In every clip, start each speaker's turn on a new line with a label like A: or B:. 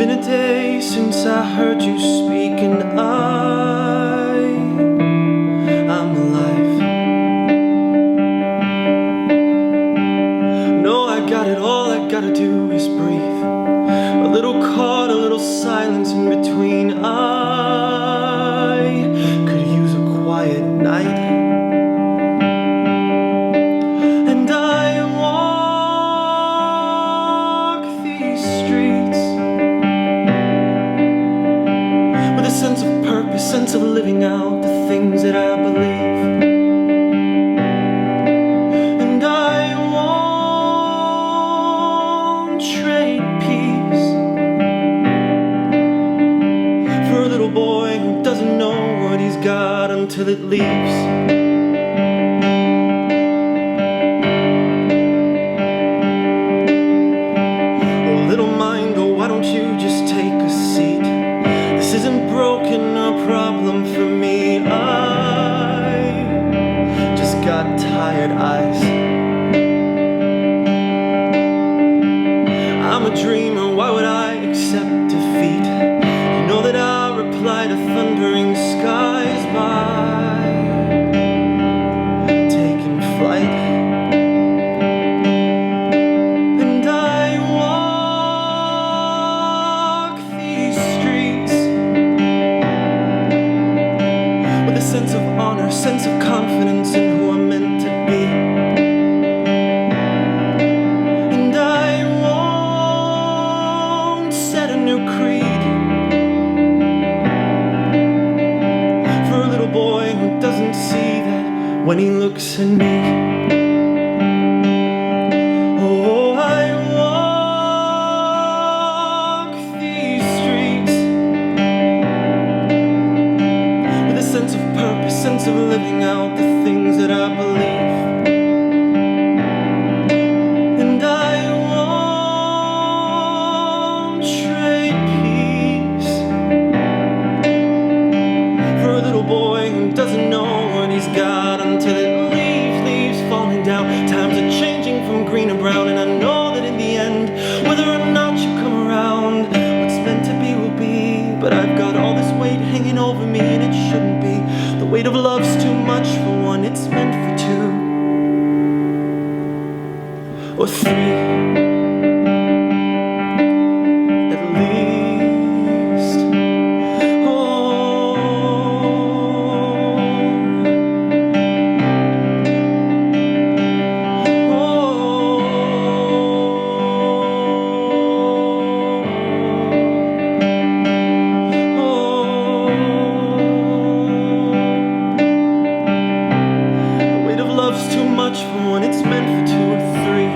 A: been a day since I heard you speak, and I'm alive. No, I got it, all I gotta do is breathe. A little caught, a little silence in between. I could use a quiet night. And I walk these streets with a sense of purpose, sense of living out the things that I believe. And I won't trade peace for a little boy who doesn't know what he's got until it leaves. Problem for me, I just got tired eyes. I'm a dreamer, why would I accept defeat? You know that I reply to thundering skies by taking flight. And I walk these streets with a sense of honor, sense of confidence in who I'm meant to be. And I won't set a new creed for a little boy who doesn't see that when he looks at me. Oh, I walk these streets with a sense of purpose, sense of living out the things that I believe. And I won't trade peace for a little boy who doesn't know what he's got until it leaves falling down. Times are changing from green to brown, and I know that in the end, whether or not you come around, what's meant to be will be. But I've got all this weight hanging over me, and it shouldn't be. The weight of love's too much for one, it's meant for two or three at least. Oh, love's too much for one, it's meant for two or three.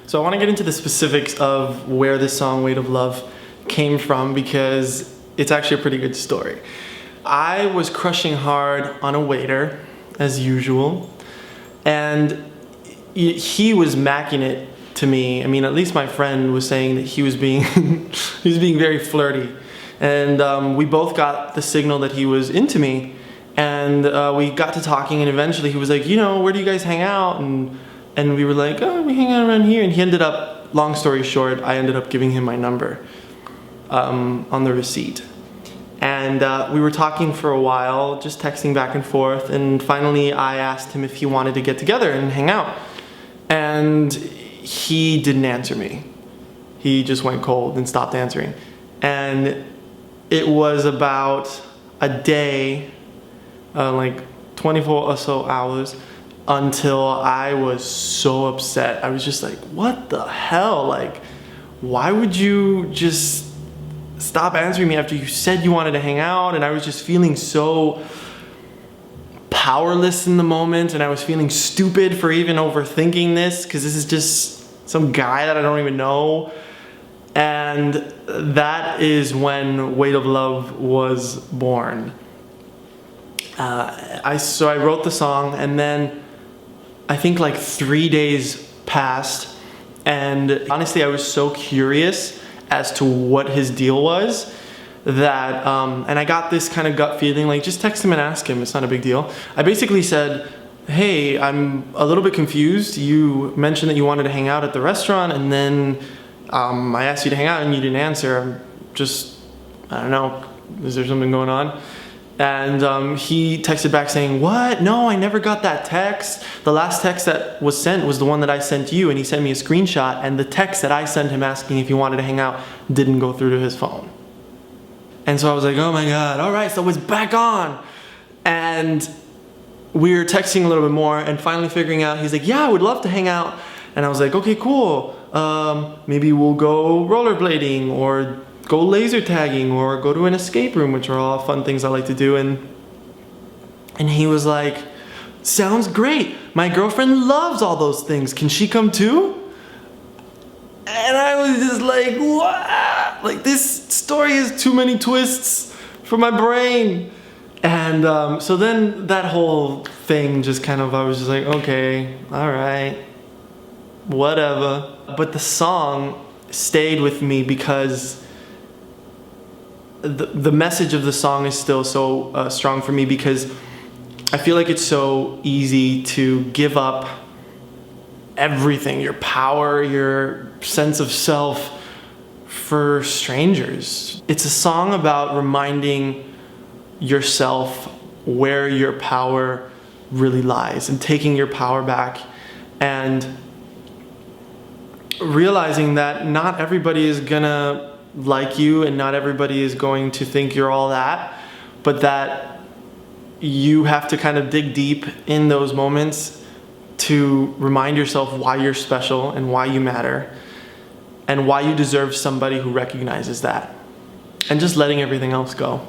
A: So I want to get into the specifics of where this song, Weight of Love, came from, because it's actually a pretty good story. I was crushing hard on a waiter, as usual, and he was macking it to me. I mean, at least my friend was saying that he was being he was being very flirty. And we both got the signal that he was into me, and we got to talking, and eventually he was like, you know, where do you guys hang out? And we were like, oh, we hang out around here. And he ended up, long story short, I ended up giving him my number on the receipt. And we were talking for a while, just texting back and forth, and finally I asked him if he wanted to get together and hang out. And he didn't answer me. He just went cold and stopped answering. And it was about a day, like 24 or so hours, until I was so upset. I was just like, what the hell? Like, why would you just stop answering me after you said you wanted to hang out? And I was just feeling so powerless in the moment, and I was feeling stupid for even overthinking this, because this is just some guy that I don't even know. And that is when Weight of Love was born. So I wrote the song, and then I think like 3 days passed, and honestly I was so curious as to what his deal was that, and I got this kind of gut feeling, like, just text him and ask him, it's not a big deal. I basically said, hey, I'm a little bit confused. You mentioned that you wanted to hang out at the restaurant, and then I asked you to hang out and you didn't answer. I don't know, is there something going on? And he texted back saying, what? No, I never got that text. The last text that was sent was the one that I sent you, and he sent me a screenshot, and the text that I sent him asking if he wanted to hang out didn't go through to his phone. And so I was like, oh my God, all right, so it's back on. And we were texting a little bit more and finally figuring out, he's like, yeah, I would love to hang out. And I was like, okay, cool. Maybe we'll go rollerblading or go laser tagging or go to an escape room, which are all fun things I like to do. And he was like, sounds great. My girlfriend loves all those things. Can she come too? And I was just like, what? Like, this story has too many twists for my brain. And so then that whole thing just kind of, I was just like, okay, all right, whatever. But the song stayed with me because the message of the song is still so strong for me, because I feel like it's so easy to give up everything, your power, your sense of self, for strangers. It's a song about reminding yourself where your power really lies and taking your power back and realizing that not everybody is gonna like you and not everybody is going to think you're all that, but that you have to kind of dig deep in those moments to remind yourself why you're special and why you matter and why you deserve somebody who recognizes that, and just letting everything else go.